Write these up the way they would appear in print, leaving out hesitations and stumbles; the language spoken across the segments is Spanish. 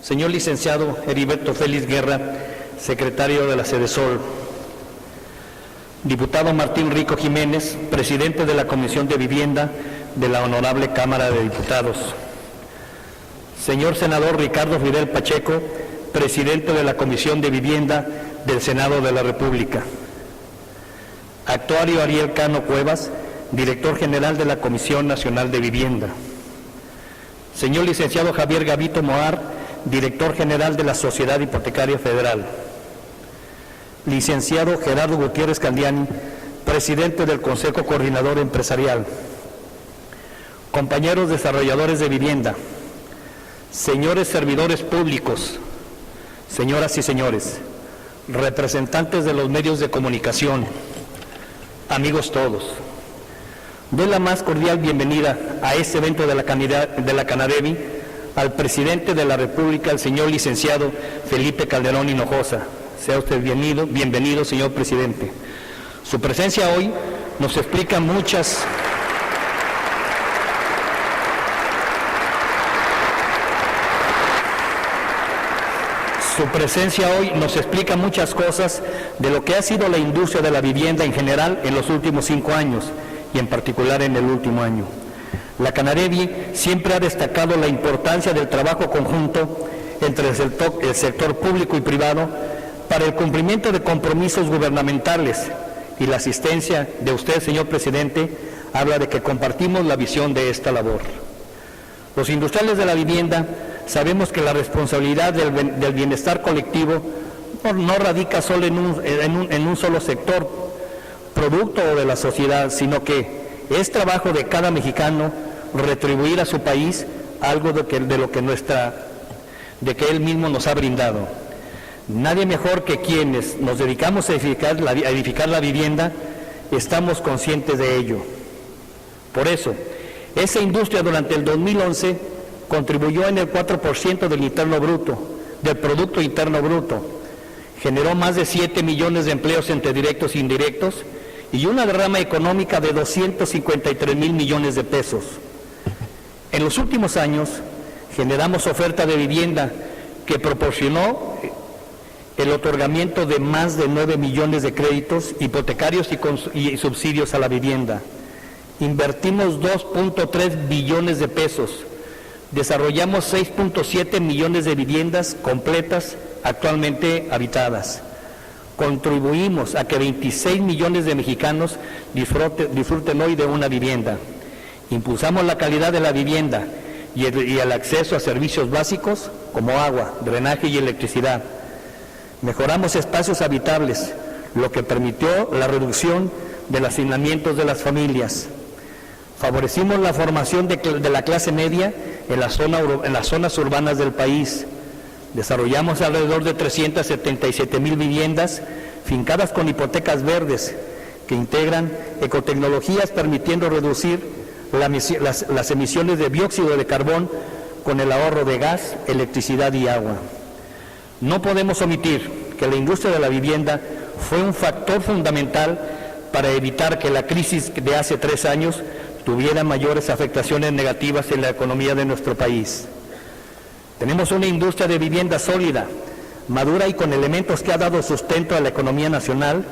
Señor licenciado Heriberto Félix Guerra, secretario de la Sedesol. Diputado Martín Rico Jiménez, presidente de la Comisión de Vivienda de la Honorable Cámara de Diputados. Señor senador Ricardo Fidel Pacheco, presidente de la Comisión de Vivienda del Senado de la República. Actuario Ariel Cano Cuevas, director general de la Comisión Nacional de Vivienda. Señor licenciado Javier Gavito Moar, director general de la Sociedad Hipotecaria Federal. Licenciado Gerardo Gutiérrez Candiani, presidente del Consejo Coordinador Empresarial. Compañeros desarrolladores de vivienda, señores servidores públicos, señoras y señores, representantes de los medios de comunicación, amigos todos, doy la más cordial bienvenida a este evento de la Canadevi al presidente de la República, el señor licenciado Felipe Calderón Hinojosa. Sea usted bienvenido, señor presidente. Su presencia hoy nos explica muchas cosas de lo que ha sido la industria de la vivienda en general en los últimos 5 años y en particular en el último año. La Canadevi siempre ha destacado la importancia del trabajo conjunto entre el sector público y privado para el cumplimiento de compromisos gubernamentales, y la asistencia de usted, señor presidente, habla de que compartimos la visión de esta labor. Los industriales de la vivienda sabemos que la responsabilidad del bienestar colectivo no radica solo en un solo sector, producto de la sociedad, sino que es trabajo de cada mexicano retribuir a su país algo de que él mismo nos ha brindado. Nadie mejor que quienes nos dedicamos a edificar la vivienda estamos conscientes de ello. Por eso, esa industria durante el 2011 contribuyó en el 4% del Producto Interno Bruto, generó más de 7 millones de empleos entre directos e indirectos y una derrama económica de 253,000 millones de pesos. En los últimos años generamos oferta de vivienda que proporcionó el otorgamiento de más de 9 millones de créditos hipotecarios y subsidios a la vivienda. Invertimos 2.3 billones de pesos. Desarrollamos 6.7 millones de viviendas completas actualmente habitadas. Contribuimos a que 26 millones de mexicanos disfruten hoy de una vivienda. Impulsamos la calidad de la vivienda y el acceso a servicios básicos como agua, drenaje y electricidad. Mejoramos espacios habitables, lo que permitió la reducción del hacinamiento de las familias. Favorecimos la formación de la clase media en las zonas urbanas del país. Desarrollamos alrededor de 377,000 viviendas fincadas con hipotecas verdes que integran ecotecnologías permitiendo reducir las emisiones de dióxido de carbón con el ahorro de gas, electricidad y agua. No podemos omitir que la industria de la vivienda fue un factor fundamental para evitar que la crisis de hace 3 años tuviera mayores afectaciones negativas en la economía de nuestro país. Tenemos una industria de vivienda sólida, madura y con elementos que ha dado sustento a la economía nacional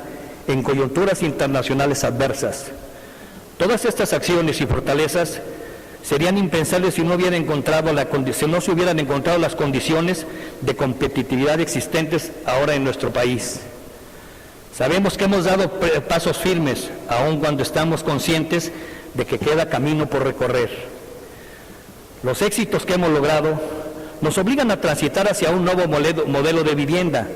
en coyunturas internacionales adversas. Todas estas acciones y fortalezas serían impensables si no se hubieran encontrado las condiciones de competitividad existentes ahora en nuestro país. Sabemos que hemos dado pasos firmes, aun cuando estamos conscientes de que queda camino por recorrer. Los éxitos que hemos logrado nos obligan a transitar hacia un nuevo modelo de vivienda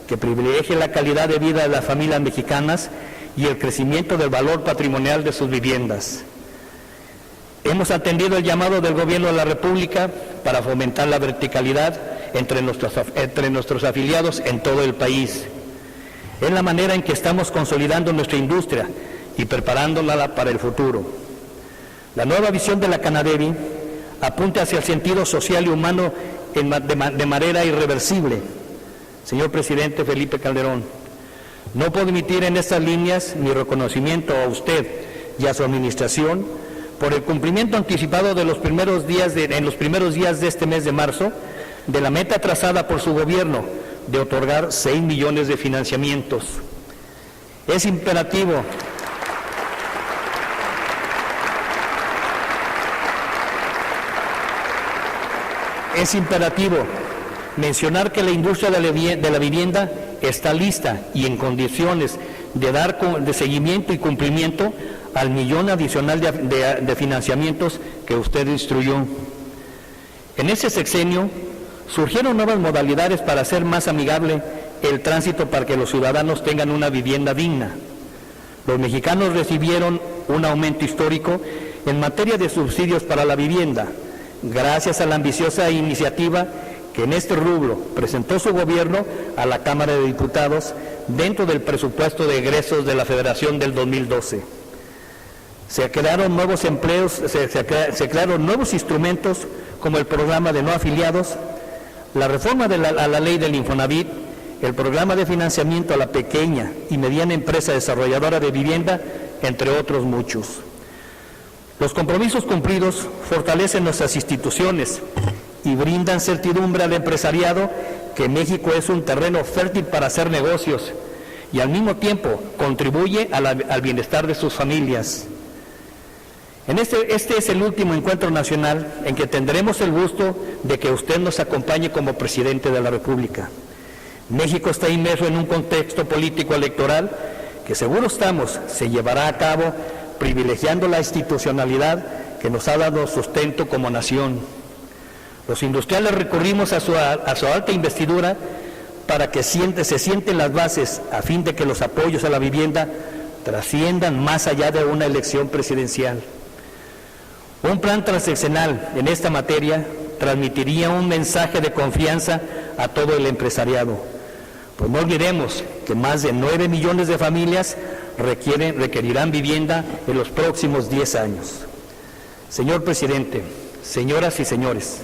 que privilegie la calidad de vida de las familias mexicanas y el crecimiento del valor patrimonial de sus viviendas. Hemos atendido el llamado del Gobierno de la República para fomentar la verticalidad entre nuestros afiliados en todo el país. Es la manera en que estamos consolidando nuestra industria y preparándola para el futuro. La nueva visión de la Canadevi apunta hacia el sentido social y humano de manera irreversible. Señor presidente Felipe Calderón, no puedo omitir en estas líneas mi reconocimiento a usted y a su administración por el cumplimiento anticipado de en los primeros días de este mes de marzo, de la meta trazada por su gobierno de otorgar 6 millones de financiamientos. Es imperativo mencionar que la industria de la vivienda está lista y en condiciones de dar de seguimiento y cumplimiento al millón adicional de financiamientos que usted instruyó. En ese sexenio surgieron nuevas modalidades para hacer más amigable el tránsito para que los ciudadanos tengan una vivienda digna. Los mexicanos recibieron un aumento histórico en materia de subsidios para la vivienda, gracias a la ambiciosa iniciativa que en este rubro presentó su gobierno a la Cámara de Diputados dentro del presupuesto de egresos de la Federación del 2012. Se crearon nuevos empleos, se crearon nuevos instrumentos como el programa de no afiliados, la reforma a la ley del Infonavit, el programa de financiamiento a la pequeña y mediana empresa desarrolladora de vivienda, entre otros muchos. Los compromisos cumplidos fortalecen nuestras instituciones y brindan certidumbre al empresariado que México es un terreno fértil para hacer negocios y al mismo tiempo contribuye al bienestar de sus familias. Este es el último encuentro nacional en que tendremos el gusto de que usted nos acompañe como presidente de la República. México está inmerso en un contexto político electoral que seguro estamos se llevará a cabo privilegiando la institucionalidad que nos ha dado sustento como nación. Los industriales recurrimos a su alta investidura para que se sienten las bases a fin de que los apoyos a la vivienda trasciendan más allá de una elección presidencial. Un plan transeccional en esta materia transmitiría un mensaje de confianza a todo el empresariado. Pues no olvidemos que más de 9 millones de familias requerirán vivienda en los próximos 10 años. Señor presidente, señoras y señores,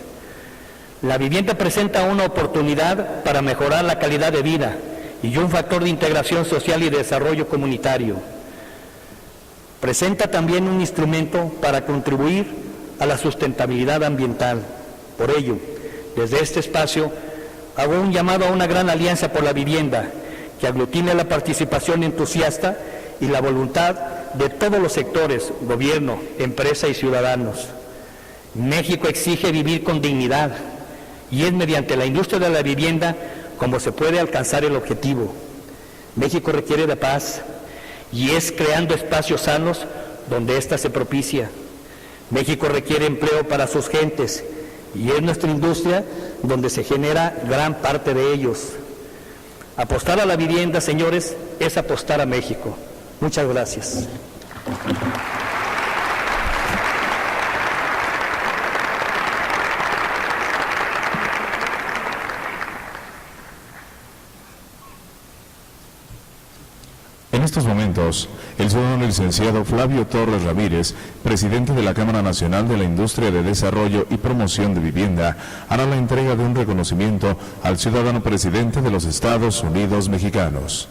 la vivienda presenta una oportunidad para mejorar la calidad de vida y un factor de integración social y desarrollo comunitario. Presenta también un instrumento para contribuir a la sustentabilidad ambiental. Por ello, desde este espacio, hago un llamado a una gran alianza por la vivienda que aglutine la participación entusiasta y la voluntad de todos los sectores, gobierno, empresa y ciudadanos. México exige vivir con dignidad y es mediante la industria de la vivienda como se puede alcanzar el objetivo. México requiere de paz y es creando espacios sanos donde ésta se propicia. México requiere empleo para sus gentes y es nuestra industria donde se genera gran parte de ellos. Apostar a la vivienda, señores, es apostar a México. Muchas gracias. En estos momentos, el ciudadano licenciado Flavio Torres Ramírez, presidente de la Cámara Nacional de la Industria de Desarrollo y Promoción de Vivienda, hará la entrega de un reconocimiento al ciudadano presidente de los Estados Unidos mexicanos.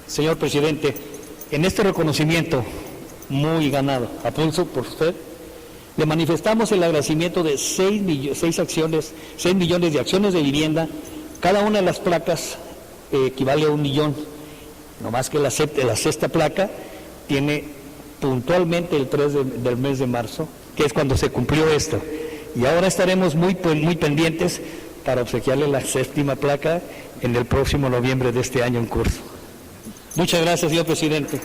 Señor presidente, en este reconocimiento muy ganado, a pulso por usted, le manifestamos el agradecimiento de 6 millones de acciones de vivienda. Cada una de las placas equivale a 1 millón, no más que la sexta placa tiene puntualmente el 3 del mes de marzo, que es cuando se cumplió esto. Y ahora estaremos muy pendientes para obsequiarle la 7ª placa en el próximo noviembre de este año en curso. Muchas gracias, señor presidente.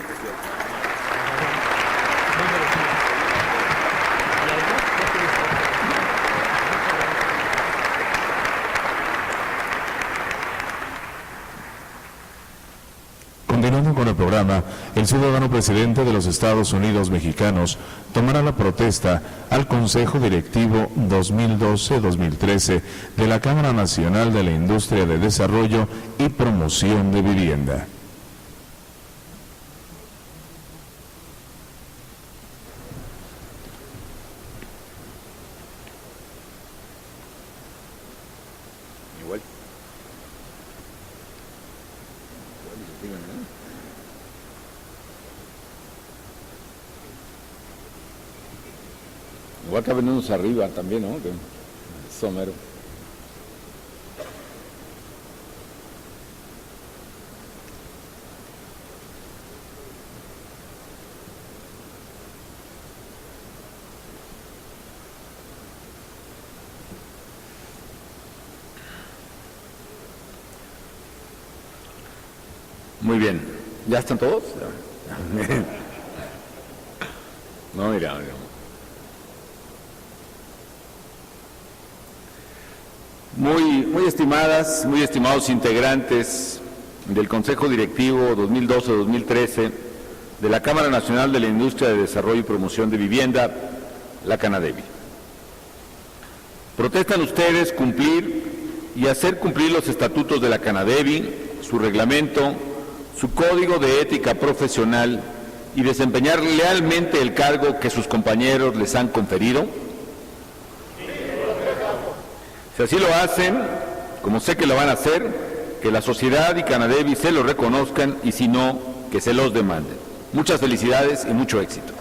Continuamos Continuando con el programa, el ciudadano presidente de los Estados Unidos mexicanos tomará la protesta al Consejo Directivo 2012-2013 de la Cámara Nacional de la Industria de Desarrollo y Promoción de Vivienda. Igual caben unos arriba también, ¿no? Que somero. Muy bien. ¿Ya están todos? No, mira. Muy estimadas, muy estimados integrantes del Consejo Directivo 2012-2013 de la Cámara Nacional de la Industria de Desarrollo y Promoción de Vivienda, la Canadevi. Protestan ustedes cumplir y hacer cumplir los estatutos de la Canadevi, su reglamento, su código de ética profesional y desempeñar lealmente el cargo que sus compañeros les han conferido. Si así lo hacen, como sé que lo van a hacer, que la sociedad y Canadevi se lo reconozcan y si no, que se los demanden. Muchas felicidades y mucho éxito.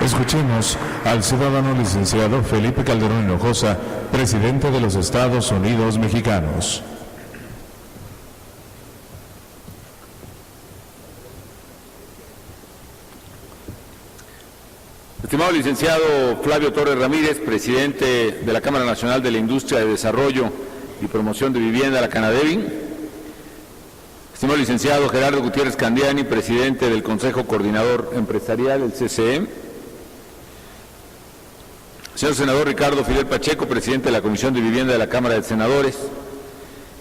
Escuchemos al ciudadano licenciado Felipe Calderón Hinojosa, presidente de los Estados Unidos mexicanos. Estimado licenciado Flavio Torres Ramírez, presidente de la Cámara Nacional de la Industria de Desarrollo y Promoción de Vivienda, la Canadevi. Estimado licenciado Gerardo Gutiérrez Candiani, presidente del Consejo Coordinador Empresarial, el CCE. Señor senador Ricardo Fidel Pacheco, presidente de la Comisión de Vivienda de la Cámara de Senadores.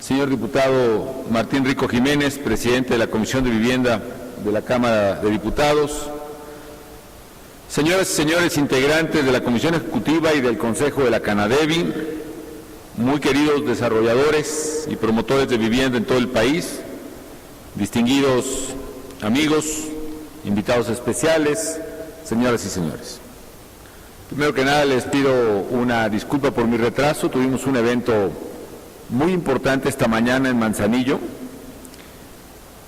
Señor diputado Martín Rico Jiménez, presidente de la Comisión de Vivienda de la Cámara de Diputados. Señoras y señores integrantes de la Comisión Ejecutiva y del Consejo de la Canadevi, muy queridos desarrolladores y promotores de vivienda en todo el país, distinguidos amigos, invitados especiales, señoras y señores. Primero que nada les pido una disculpa por mi retraso. Tuvimos un evento muy importante esta mañana en Manzanillo.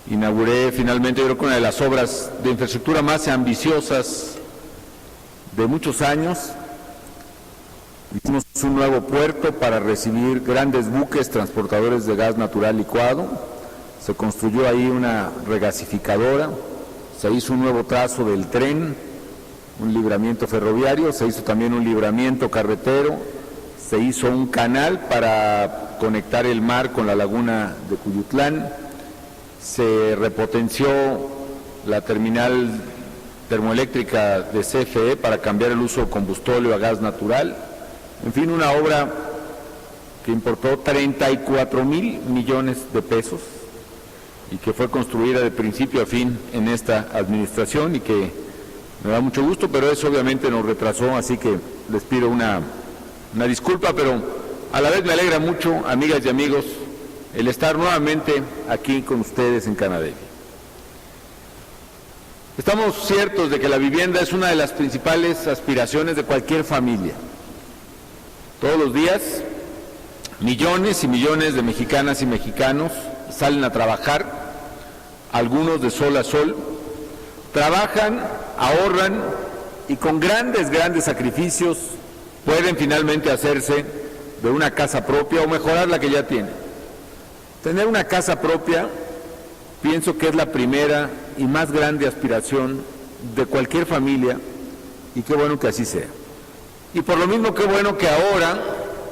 Inauguré finalmente, yo creo que una de las obras de infraestructura más ambiciosas de muchos años. Hicimos un nuevo puerto para recibir grandes buques transportadores de gas natural licuado. Se construyó ahí una regasificadora, se hizo un nuevo trazo del tren, un libramiento ferroviario, se hizo también un libramiento carretero, se hizo un canal para conectar el mar con la laguna de Cuyutlán, se repotenció la terminal termoeléctrica de CFE para cambiar el uso de combustóleo a gas natural. En fin, una obra que importó 34,000 millones de pesos y que fue construida de principio a fin en esta administración y que me da mucho gusto, pero eso obviamente nos retrasó, así que les pido una disculpa, pero a la vez me alegra mucho, amigas y amigos, el estar nuevamente aquí con ustedes en Canadevi. Estamos ciertos de que la vivienda es una de las principales aspiraciones de cualquier familia. Todos los días, millones y millones de mexicanas y mexicanos salen a trabajar, algunos de sol a sol, trabajan, ahorran y con grandes sacrificios pueden finalmente hacerse de una casa propia o mejorar la que ya tienen. Tener una casa propia, pienso que es la primera y más grande aspiración de cualquier familia y qué bueno que así sea. Y por lo mismo, qué bueno que ahora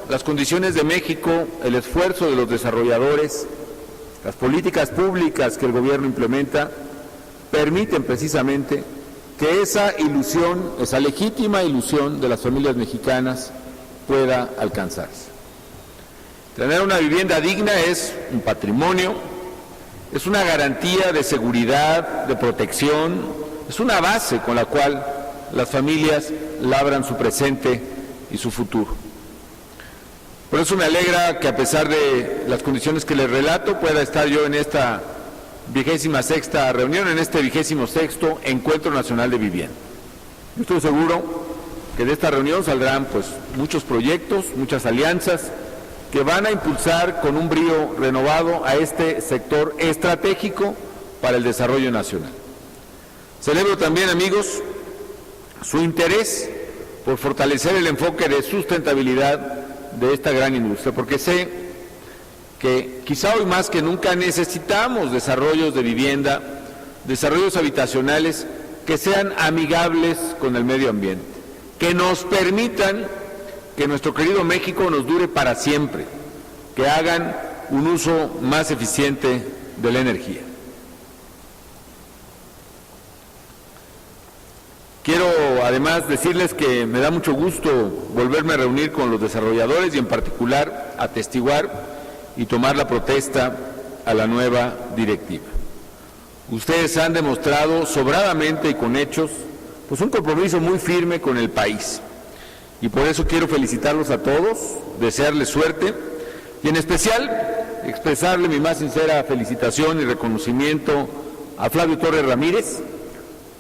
las condiciones de México, el esfuerzo de los desarrolladores, las políticas públicas que el gobierno implementa, permiten precisamente que esa ilusión, esa legítima ilusión de las familias mexicanas pueda alcanzarse. Tener una vivienda digna es un patrimonio, es una garantía de seguridad, de protección, es una base con la cual las familias labran su presente y su futuro. Por eso me alegra que, a pesar de las condiciones que les relato, pueda estar yo en esta 26ª reunión, en este 26º Encuentro Nacional de Vivienda. Yo estoy seguro que de esta reunión saldrán muchos proyectos, muchas alianzas que van a impulsar con un brío renovado a este sector estratégico para el desarrollo nacional. Celebro también, amigos, su interés por fortalecer el enfoque de sustentabilidad de esta gran industria, porque sé que quizá hoy más que nunca necesitamos desarrollos de vivienda, desarrollos habitacionales que sean amigables con el medio ambiente, que nos permitan que nuestro querido México nos dure para siempre, que hagan un uso más eficiente de la energía. Quiero además decirles que me da mucho gusto volverme a reunir con los desarrolladores y en particular atestiguar y tomar la protesta a la nueva directiva. Ustedes han demostrado sobradamente y con hechos un compromiso muy firme con el país. Y por eso quiero felicitarlos a todos, desearles suerte y en especial expresarle mi más sincera felicitación y reconocimiento a Flavio Torres Ramírez,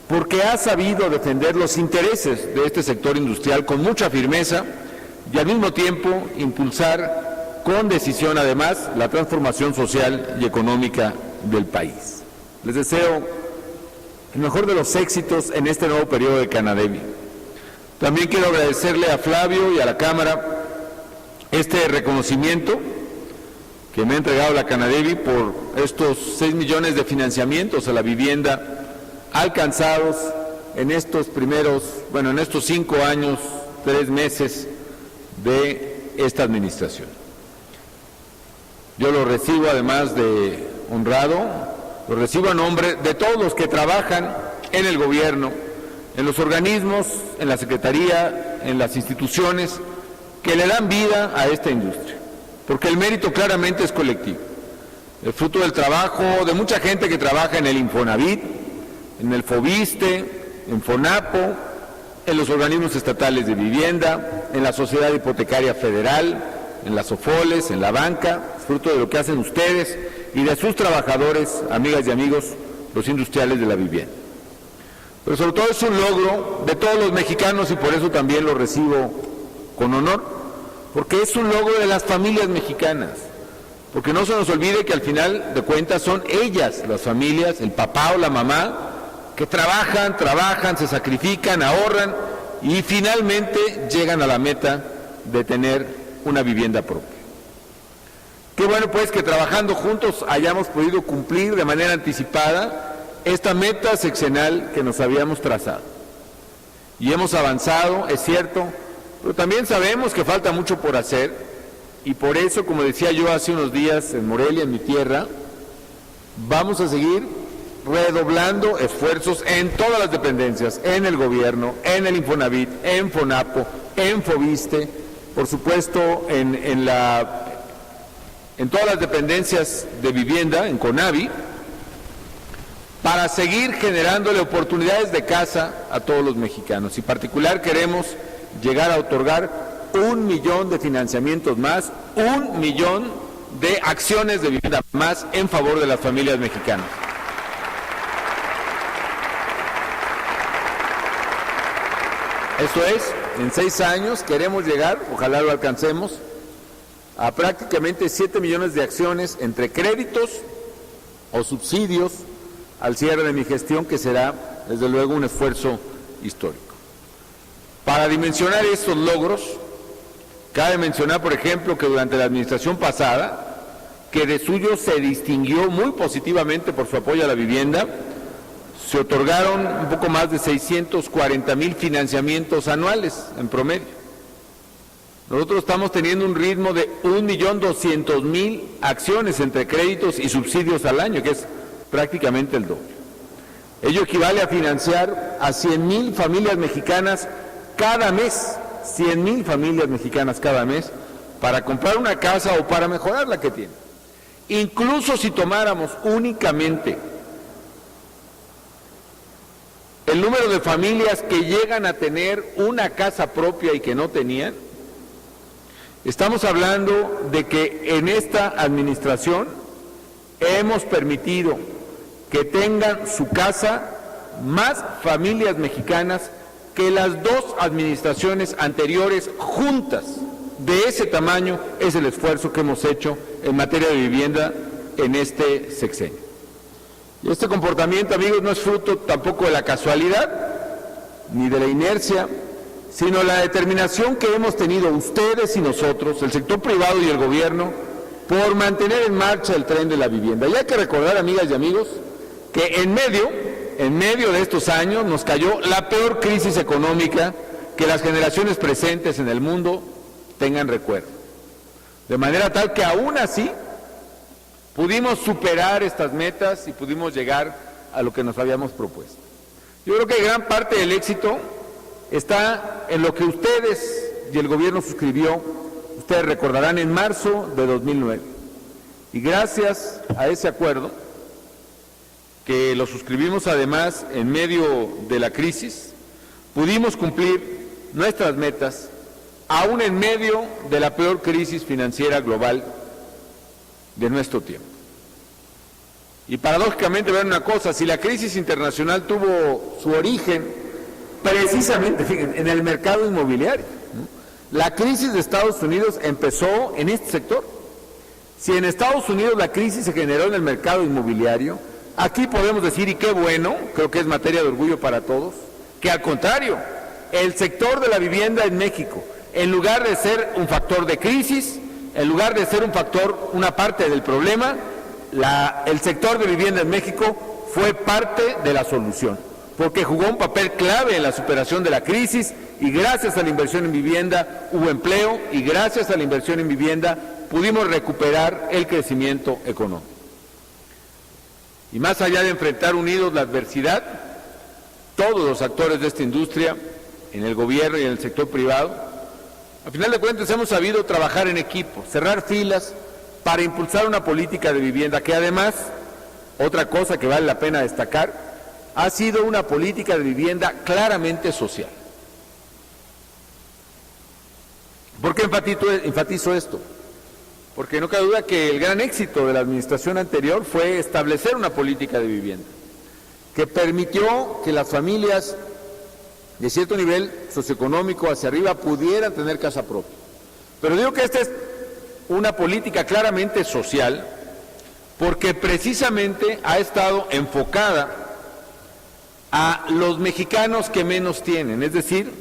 porque ha sabido defender los intereses de este sector industrial con mucha firmeza y al mismo tiempo impulsar con decisión además la transformación social y económica del país. Les deseo el mejor de los éxitos en este nuevo periodo de Canadevi. También quiero agradecerle a Flavio y a la Cámara este reconocimiento que me ha entregado la Canadevi por estos 6 millones de financiamientos a la vivienda alcanzados en estos en estos 5 años, 3 meses de esta administración. Yo lo recibo además de honrado, lo recibo a nombre de todos los que trabajan en el gobierno, en los organismos, en la Secretaría, en las instituciones que le dan vida a esta industria, porque el mérito claramente es colectivo, el fruto del trabajo de mucha gente que trabaja en el Infonavit, en el Foviste, en Fonapo, en los organismos estatales de vivienda, en la Sociedad Hipotecaria Federal, en las SOFOLES, en la banca, fruto de lo que hacen ustedes y de sus trabajadores, amigas y amigos, los industriales de la vivienda. Pero sobre todo es un logro de todos los mexicanos y por eso también lo recibo con honor, porque es un logro de las familias mexicanas, porque no se nos olvide que al final de cuentas son ellas, las familias, el papá o la mamá, que trabajan, se sacrifican, ahorran y finalmente llegan a la meta de tener una vivienda propia. Qué bueno pues que trabajando juntos hayamos podido cumplir de manera anticipada esta meta sexenal que nos habíamos trazado. Y hemos avanzado, es cierto, pero también sabemos que falta mucho por hacer y por eso, como decía yo hace unos días en Morelia, en mi tierra, vamos a seguir redoblando esfuerzos en todas las dependencias, en el gobierno, en el Infonavit, en Fonapo, en Foviste, por supuesto en todas las dependencias de vivienda, en CONAVI, para seguir generándole oportunidades de casa a todos los mexicanos. Y en particular queremos llegar a otorgar 1 millón de financiamientos más, 1 millón de acciones de vivienda más en favor de las familias mexicanas. Esto es, en 6 años queremos llegar, ojalá lo alcancemos, a prácticamente 7 millones de acciones entre créditos o subsidios al cierre de mi gestión, que será, desde luego, un esfuerzo histórico. Para dimensionar estos logros, cabe mencionar, por ejemplo, que durante la administración pasada, que de suyo se distinguió muy positivamente por su apoyo a la vivienda, se otorgaron un poco más de 640,000 financiamientos anuales en promedio. Nosotros estamos teniendo un ritmo de 1.200.000 acciones entre créditos y subsidios al año, que es prácticamente el doble. Ello equivale a financiar a 100,000 familias mexicanas cada mes 100,000 familias mexicanas cada mes para comprar una casa o para mejorar la que tienen. Incluso si tomáramos únicamente el número de familias que llegan a tener una casa propia y que no tenían, estamos hablando de que en esta administración hemos permitido que tengan su casa más familias mexicanas que las dos administraciones anteriores juntas. De ese tamaño es el esfuerzo que hemos hecho en materia de vivienda en este sexenio. Y este comportamiento, amigos, no es fruto tampoco de la casualidad ni de la inercia, sino la determinación que hemos tenido ustedes y nosotros, el sector privado y el gobierno, por mantener en marcha el tren de la vivienda. Y hay que recordar, amigas y amigos, que en medio de estos años nos cayó la peor crisis económica que las generaciones presentes en el mundo tengan recuerdo. De manera tal que aún así pudimos superar estas metas y pudimos llegar a lo que nos habíamos propuesto. Yo creo que gran parte del éxito está en lo que ustedes y el gobierno suscribió, ustedes recordarán, en marzo de 2009. Y gracias a ese acuerdo, que lo suscribimos además en medio de la crisis, pudimos cumplir nuestras metas, aún en medio de la peor crisis financiera global de nuestro tiempo. Y paradójicamente, vean una cosa, si la crisis internacional tuvo su origen precisamente, fíjense, en el mercado inmobiliario, ¿no? La crisis de Estados Unidos empezó en este sector. Si en Estados Unidos la crisis se generó en el mercado inmobiliario, aquí podemos decir, y qué bueno, creo que es materia de orgullo para todos, que al contrario, el sector de la vivienda en México, en lugar de ser un factor de crisis, en lugar de ser un factor, una parte del problema, el sector de vivienda en México fue parte de la solución, porque jugó un papel clave en la superación de la crisis, y gracias a la inversión en vivienda hubo empleo, y gracias a la inversión en vivienda pudimos recuperar el crecimiento económico. Y más allá de enfrentar unidos la adversidad, todos los actores de esta industria, en el gobierno y en el sector privado, al final de cuentas hemos sabido trabajar en equipo, cerrar filas para impulsar una política de vivienda que además, otra cosa que vale la pena destacar, ha sido una política de vivienda claramente social. ¿Por qué enfatizo esto? Porque no cabe duda que el gran éxito de la administración anterior fue establecer una política de vivienda que permitió que las familias de cierto nivel socioeconómico hacia arriba pudieran tener casa propia. Pero digo que esta es una política claramente social porque precisamente ha estado enfocada a los mexicanos que menos tienen, es decir,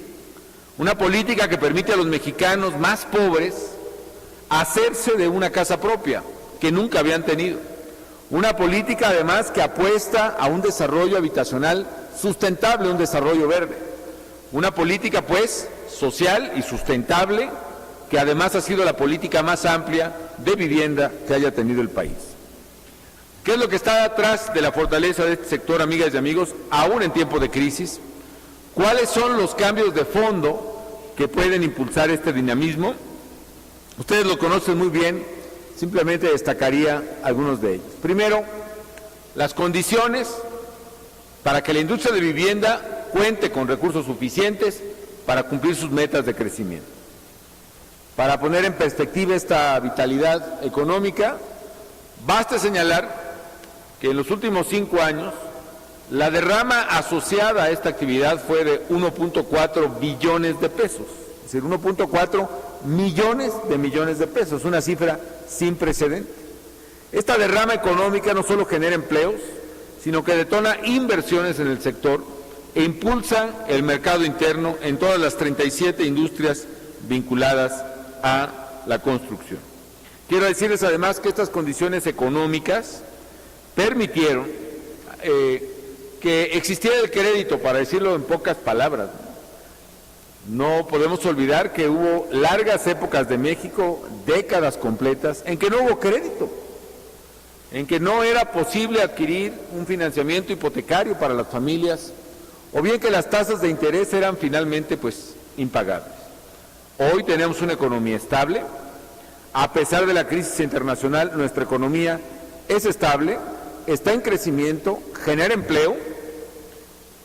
una política que permite a los mexicanos más pobres hacerse de una casa propia que nunca habían tenido. Una política además que apuesta a un desarrollo habitacional sustentable, un desarrollo verde. Una política pues social y sustentable que además ha sido la política más amplia de vivienda que haya tenido el país. ¿Qué es lo que está atrás de la fortaleza de este sector, amigas y amigos, aún en tiempos de crisis? ¿Cuáles son los cambios de fondo que pueden impulsar este dinamismo? Ustedes lo conocen muy bien, simplemente destacaría algunos de ellos. Primero, las condiciones para que la industria de vivienda cuente con recursos suficientes para cumplir sus metas de crecimiento. Para poner en perspectiva esta vitalidad económica, basta señalar que en los últimos 5 años la derrama asociada a esta actividad fue de 1.4 billones de pesos, es decir, 1.4 millones de pesos, una cifra sin precedente. Esta derrama económica no solo genera empleos, sino que detona inversiones en el sector e impulsa el mercado interno en todas las 37 industrias vinculadas a la construcción. Quiero decirles además que estas condiciones económicas permitieron que existiera el crédito, para decirlo en pocas palabras. No podemos olvidar que hubo largas épocas de México, décadas completas, en que no hubo crédito, en que no era posible adquirir un financiamiento hipotecario para las familias, o bien que las tasas de interés eran finalmente pues impagables. Hoy tenemos una economía estable. A pesar de la crisis internacional, nuestra economía es estable, está en crecimiento, genera empleo.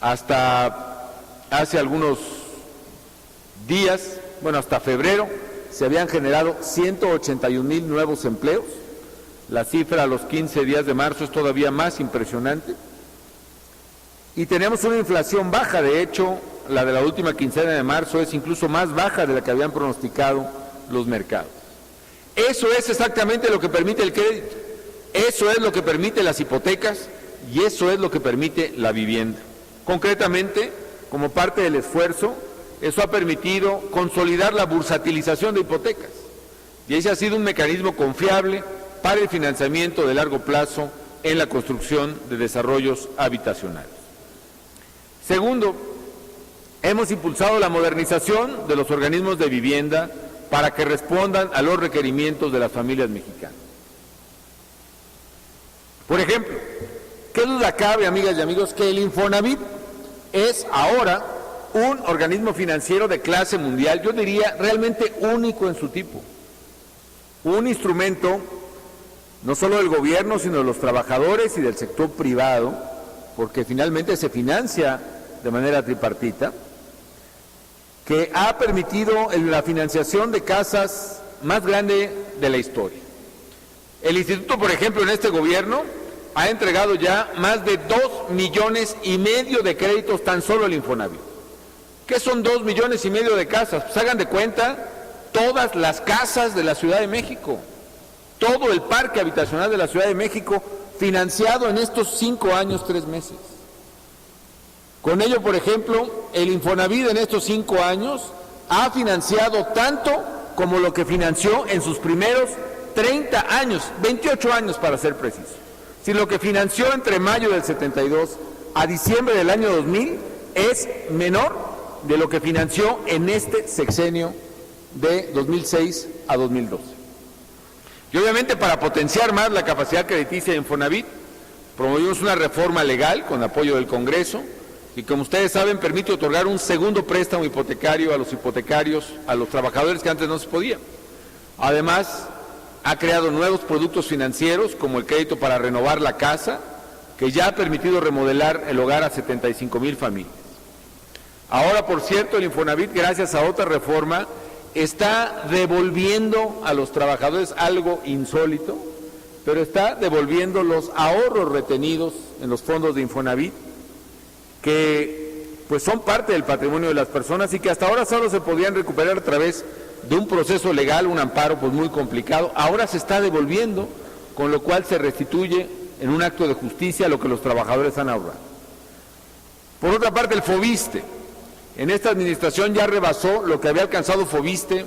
Hasta hace algunos días, hasta febrero, se habían generado 181,000 nuevos empleos. La cifra a los 15 días de marzo es todavía más impresionante. Y tenemos una inflación baja, de hecho, la de la última quincena de marzo es incluso más baja de la que habían pronosticado los mercados. Eso es exactamente lo que permite el crédito, eso es lo que permite las hipotecas y eso es lo que permite la vivienda. Concretamente, como parte del esfuerzo, eso ha permitido consolidar la bursatilización de hipotecas y ese ha sido un mecanismo confiable para el financiamiento de largo plazo en la construcción de desarrollos habitacionales. Segundo, hemos impulsado la modernización de los organismos de vivienda para que respondan a los requerimientos de las familias mexicanas. Por ejemplo, ¿qué duda cabe, amigas y amigos, que el Infonavit es ahora un organismo financiero de clase mundial, yo diría realmente único en su tipo? Un instrumento no solo del gobierno, sino de los trabajadores y del sector privado, porque finalmente se financia de manera tripartita, que ha permitido la financiación de casas más grande de la historia. El instituto, por ejemplo, en este gobierno ha entregado ya más de 2,5 millones de créditos tan solo al Infonavit. ¿Qué son 2,5 millones de casas? Pues hagan de cuenta todas las casas de la Ciudad de México, todo el parque habitacional de la Ciudad de México financiado en estos 5 años, 3 meses. Con ello, por ejemplo, el Infonavit en estos 5 años ha financiado tanto como lo que financió en sus primeros 30 años, 28 años para ser preciso. Si lo que financió entre mayo del 72 a diciembre del año 2000 es menor de lo que financió en este sexenio de 2006 a 2012. Y obviamente para potenciar más la capacidad crediticia de Infonavit, promovimos una reforma legal con apoyo del Congreso, y como ustedes saben permite otorgar un segundo préstamo hipotecario a los hipotecarios, a los trabajadores que antes no se podía. Además, ha creado nuevos productos financieros como el crédito para renovar la casa, que ya ha permitido remodelar el hogar a 75,000 familias. Ahora, por cierto, el Infonavit, gracias a otra reforma, está devolviendo a los trabajadores algo insólito, pero está devolviendo los ahorros retenidos en los fondos de Infonavit, que pues son parte del patrimonio de las personas y que hasta ahora solo se podían recuperar a través de un proceso legal, un amparo pues muy complicado. Ahora se está devolviendo, con lo cual se restituye en un acto de justicia lo que los trabajadores han ahorrado. Por otra parte, el Fobiste, en esta administración ya rebasó lo que había alcanzado Fobiste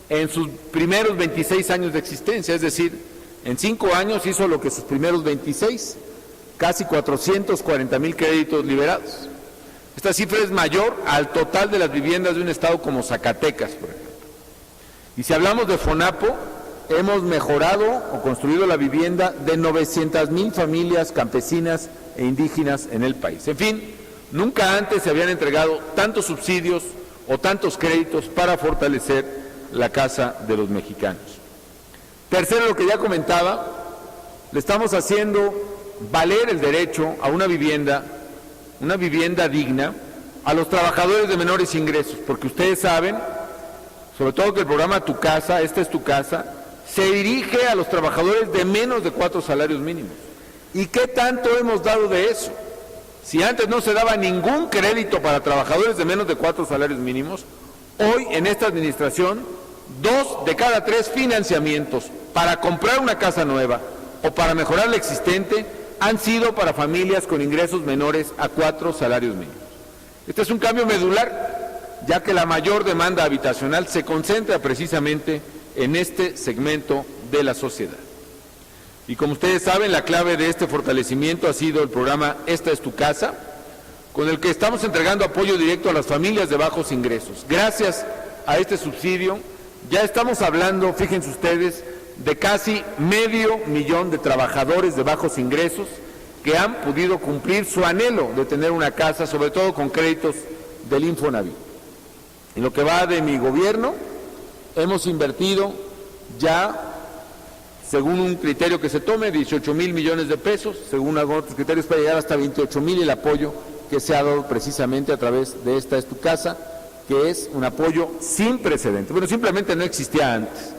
en sus primeros 26 años de existencia, es decir, en 5 años hizo lo que sus primeros 26, casi 440,000 créditos liberados. Esta cifra es mayor al total de las viviendas de un estado como Zacatecas, por ejemplo. Y si hablamos de FONAPO, hemos mejorado o construido la vivienda de 900,000 familias campesinas e indígenas en el país. En fin, nunca antes se habían entregado tantos subsidios o tantos créditos para fortalecer la casa de los mexicanos. Tercero, lo que ya comentaba, le estamos haciendo valer el derecho a una vivienda digna a los trabajadores de menores ingresos, porque ustedes saben, sobre todo que el programa Tu Casa, Esta es tu Casa, se dirige a los trabajadores de menos de 4 salarios mínimos. ¿Y qué tanto hemos dado de eso? Si antes no se daba ningún crédito para trabajadores de menos de 4 salarios mínimos, hoy en esta administración, 2 de cada 3 financiamientos para comprar una casa nueva o para mejorar la existente han sido para familias con ingresos menores a 4 salarios mínimos. Este es un cambio medular, ya que la mayor demanda habitacional se concentra precisamente en este segmento de la sociedad. Y como ustedes saben, la clave de este fortalecimiento ha sido el programa Esta es tu Casa, con el que estamos entregando apoyo directo a las familias de bajos ingresos. Gracias a este subsidio, ya estamos hablando, fíjense ustedes, de casi 500,000 de trabajadores de bajos ingresos que han podido cumplir su anhelo de tener una casa, sobre todo con créditos del Infonavit. En lo que va de mi gobierno, hemos invertido ya, según un criterio que se tome, 18,000 millones de pesos, según algunos otros criterios, para llegar hasta 28,000, el apoyo que se ha dado precisamente a través de Esta es tu casa, que es un apoyo sin precedentes. Bueno, simplemente no existía antes.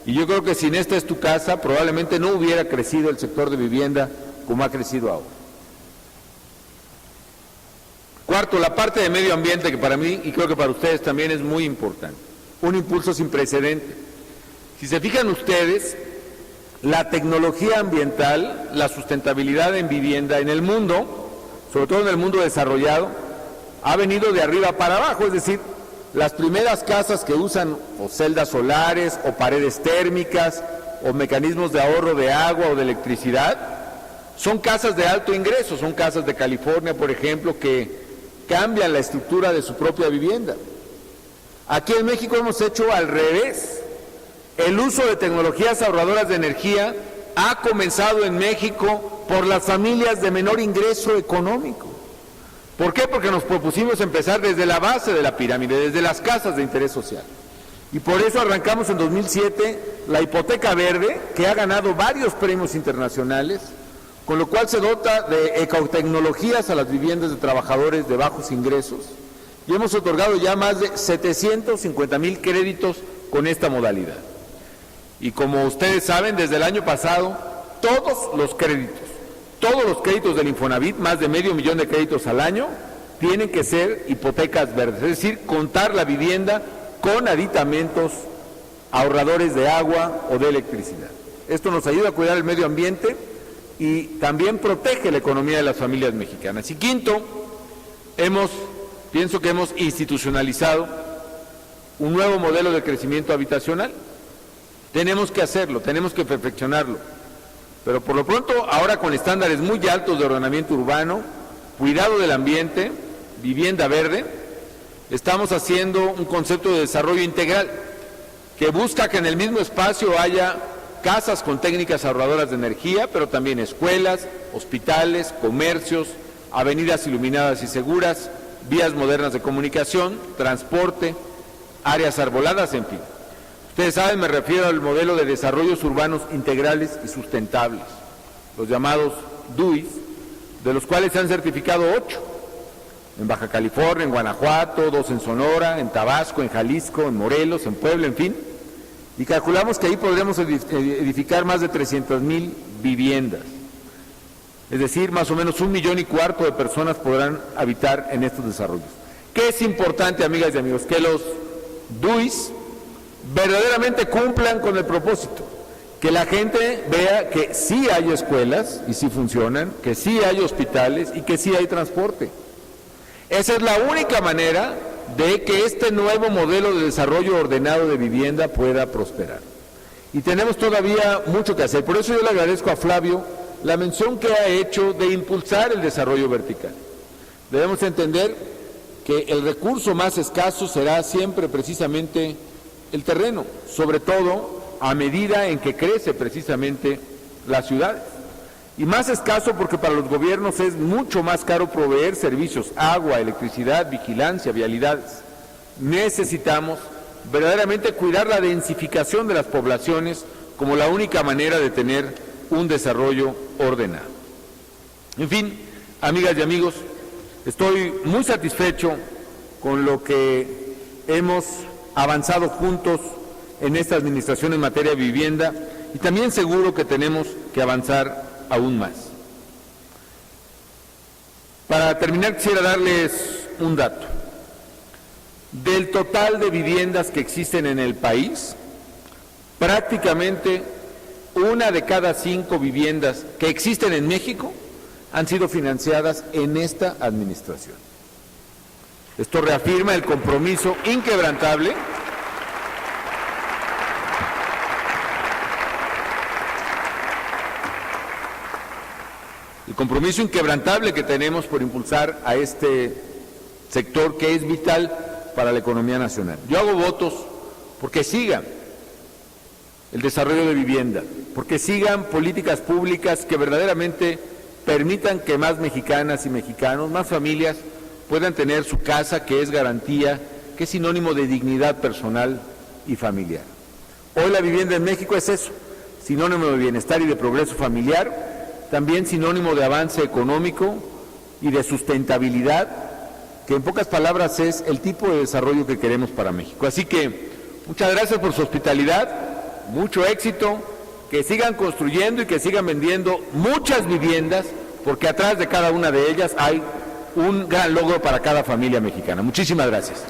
Y yo creo que sin Esta es tu casa probablemente no hubiera crecido el sector de vivienda como ha crecido ahora. Cuarto, la parte de medio ambiente, que para mí y creo que para ustedes también es muy importante. Un impulso sin precedente. Si se fijan ustedes, la tecnología ambiental, la sustentabilidad en vivienda en el mundo, sobre todo en el mundo desarrollado, ha venido de arriba para abajo, es decir, las primeras casas que usan o celdas solares o paredes térmicas o mecanismos de ahorro de agua o de electricidad, son casas de alto ingreso, son casas de California, por ejemplo, que cambian la estructura de su propia vivienda. Aquí en México hemos hecho al revés. El uso de tecnologías ahorradoras de energía ha comenzado en México por las familias de menor ingreso económico. ¿Por qué? Porque nos propusimos empezar desde la base de la pirámide, desde las casas de interés social. Y por eso arrancamos en 2007 la hipoteca verde, que ha ganado varios premios internacionales, con lo cual se dota de ecotecnologías a las viviendas de trabajadores de bajos ingresos. Y hemos otorgado ya más de 750,000 créditos con esta modalidad. Y como ustedes saben, desde el año pasado, todos los créditos del Infonavit, más de 500,000 de créditos al año, tienen que ser hipotecas verdes, es decir, contar la vivienda con aditamentos ahorradores de agua o de electricidad. Esto nos ayuda a cuidar el medio ambiente y también protege la economía de las familias mexicanas. Y quinto, pienso que hemos institucionalizado un nuevo modelo de crecimiento habitacional. Tenemos que hacerlo, tenemos que perfeccionarlo, pero por lo pronto, ahora con estándares muy altos de ordenamiento urbano, cuidado del ambiente, vivienda verde, estamos haciendo un concepto de desarrollo integral que busca que en el mismo espacio haya casas con técnicas ahorradoras de energía, pero también escuelas, hospitales, comercios, avenidas iluminadas y seguras, vías modernas de comunicación, transporte, áreas arboladas, en fin. Ustedes saben, me refiero al modelo de desarrollos urbanos integrales y sustentables, los llamados DUIs, de los cuales se han certificado 8, en Baja California, en Guanajuato, 2 en Sonora, en Tabasco, en Jalisco, en Morelos, en Puebla, en fin, y calculamos que ahí podremos edificar más de 300,000 viviendas, es decir, más o menos 1,4 millones de personas podrán habitar en estos desarrollos. ¿Qué es importante, amigas y amigos? Que los DUIs verdaderamente cumplan con el propósito, que la gente vea que sí hay escuelas y sí funcionan, que sí hay hospitales y que sí hay transporte. Esa es la única manera de que este nuevo modelo de desarrollo ordenado de vivienda pueda prosperar. Y tenemos todavía mucho que hacer. Por eso yo le agradezco a Flavio la mención que ha hecho de impulsar el desarrollo vertical. Debemos entender que el recurso más escaso será siempre precisamente el terreno, sobre todo a medida en que crece precisamente las ciudades. Y más escaso porque para los gobiernos es mucho más caro proveer servicios, agua, electricidad, vigilancia, vialidades. Necesitamos verdaderamente cuidar la densificación de las poblaciones como la única manera de tener un desarrollo ordenado. En fin, amigas y amigos, estoy muy satisfecho con lo que hemos avanzado juntos en esta administración en materia de vivienda y también seguro que tenemos que avanzar aún más. Para terminar quisiera darles un dato. Del total de viviendas que existen en el país, prácticamente 1 de cada 5 viviendas que existen en México han sido financiadas en esta administración. Esto reafirma el compromiso inquebrantable que tenemos por impulsar a este sector que es vital para la economía nacional. Yo hago votos porque siga el desarrollo de vivienda, porque sigan políticas públicas que verdaderamente permitan que más mexicanas y mexicanos, más familias, puedan tener su casa, que es garantía, que es sinónimo de dignidad personal y familiar. Hoy la vivienda en México es eso, sinónimo de bienestar y de progreso familiar, también sinónimo de avance económico y de sustentabilidad, que en pocas palabras es el tipo de desarrollo que queremos para México. Así que muchas gracias por su hospitalidad, mucho éxito, que sigan construyendo y que sigan vendiendo muchas viviendas, porque atrás de cada una de ellas hay un gran logro para cada familia mexicana. Muchísimas gracias.